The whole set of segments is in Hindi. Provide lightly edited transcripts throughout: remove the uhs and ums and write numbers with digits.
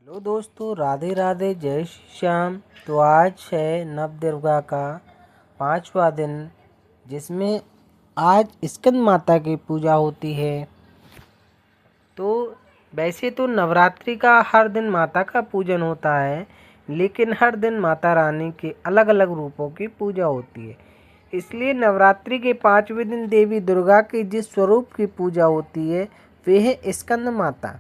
हेलो दोस्तों, राधे राधे, जय श्री श्याम। तो आज है नवदुर्गा का 5वां दिन, जिसमें आज स्कंद माता की पूजा होती है। तो वैसे तो नवरात्रि का हर दिन माता का पूजन होता है, लेकिन हर दिन माता रानी के अलग अलग रूपों की पूजा होती है। इसलिए नवरात्रि के 5वें दिन देवी दुर्गा के जिस स्वरूप की पूजा होती है वे है स्कंद माता।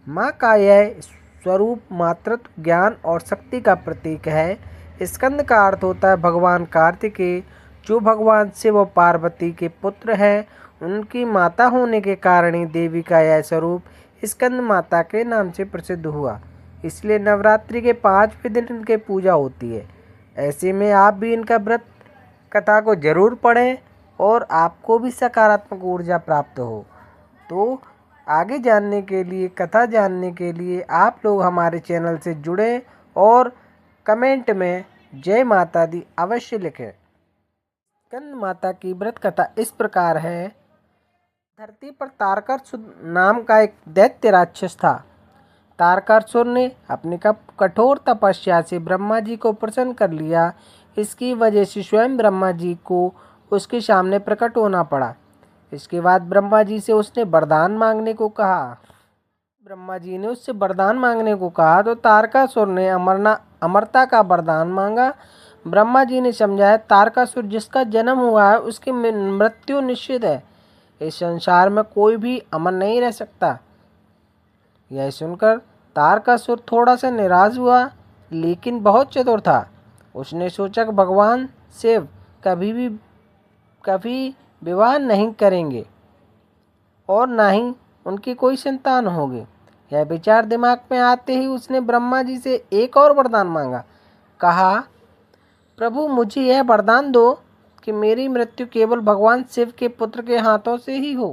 माँ का यह स्वरूप मातृत्व, ज्ञान और शक्ति का प्रतीक है। स्कंद का अर्थ होता है भगवान कार्तिकेय, जो भगवान शिव और पार्वती के पुत्र हैं। उनकी माता होने के कारण ही देवी का यह स्वरूप स्कंद माता के नाम से प्रसिद्ध हुआ। इसलिए नवरात्रि के 5वें दिन इनकी पूजा होती है। ऐसे में आप भी इनका व्रत कथा को जरूर पढ़ें और आपको भी सकारात्मक ऊर्जा प्राप्त हो। तो आगे जानने के लिए, कथा जानने के लिए आप लोग हमारे चैनल से जुड़ें और कमेंट में जय माता दी अवश्य लिखें। स्कंद माता की व्रत कथा इस प्रकार है। धरती पर तारकासुर नाम का एक दैत्य राक्षस था। तारकासुर ने अपनी कठोर तपस्या से ब्रह्मा जी को प्रसन्न कर लिया। इसकी वजह से स्वयं ब्रह्मा जी को उसके सामने प्रकट होना पड़ा। इसके बाद ब्रह्मा जी से उसने वरदान मांगने को कहा। ब्रह्मा जी ने उससे वरदान मांगने को कहा तो तारकासुर ने अमरता का वरदान मांगा। ब्रह्मा जी ने समझाया, तारकासुर जिसका जन्म हुआ है उसकी मृत्यु निश्चित है। इस संसार में कोई भी अमर नहीं रह सकता। यह सुनकर तारकासुर थोड़ा सा निराश हुआ, लेकिन बहुत चतुर था। उसने सोचा कि भगवान शिव कभी विवाह नहीं करेंगे और ना ही उनकी कोई संतान होगी। यह विचार दिमाग में आते ही उसने ब्रह्मा जी से एक और वरदान मांगा। कहा, प्रभु मुझे यह वरदान दो कि मेरी मृत्यु केवल भगवान शिव के पुत्र के हाथों से ही हो।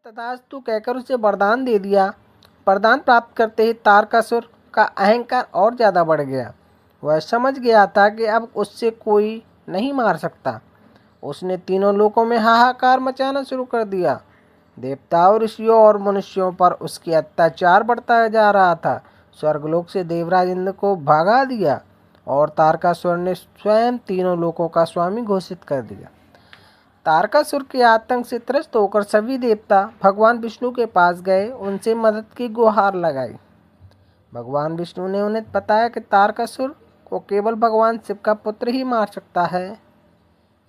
तथास्तु कहकर उसे वरदान दे दिया। वरदान प्राप्त करते ही तारकासुर का अहंकार और ज़्यादा बढ़ गया। वह समझ गया था कि अब उससे कोई नहीं मार सकता। उसने तीनों लोकों में हाहाकार मचाना शुरू कर दिया। देवताओं, ऋषियों और मनुष्यों पर उसकी अत्याचार बढ़ता जा रहा था। स्वर्गलोक से देवराज इंद्र को भगा दिया और तारकासुर ने स्वयं तीनों लोकों का स्वामी घोषित कर दिया। तारकासुर के आतंक से त्रस्त होकर सभी देवता भगवान विष्णु के पास गए, उनसे मदद की गुहार लगाई। भगवान विष्णु ने उन्हें बताया कि तारकासुर को केवल भगवान शिव का पुत्र ही मार सकता है।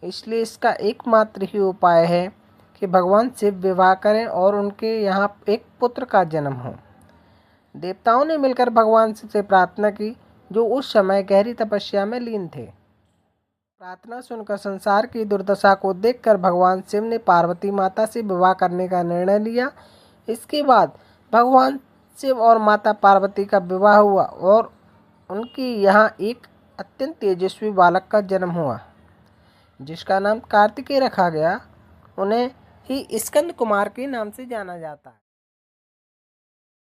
इसलिए इसका एकमात्र ही उपाय है कि भगवान शिव विवाह करें और उनके यहाँ एक पुत्र का जन्म हो। देवताओं ने मिलकर भगवान शिव से प्रार्थना की, जो उस समय गहरी तपस्या में लीन थे। प्रार्थना सुनकर संसार की दुर्दशा को देखकर भगवान शिव ने पार्वती माता से विवाह करने का निर्णय लिया। इसके बाद भगवान शिव और माता पार्वती का विवाह हुआ और उनकी यहाँ एक अत्यंत तेजस्वी बालक का जन्म हुआ, जिसका नाम कार्तिकेय रखा गया। उन्हें ही स्कंद कुमार के नाम से जाना जाता है।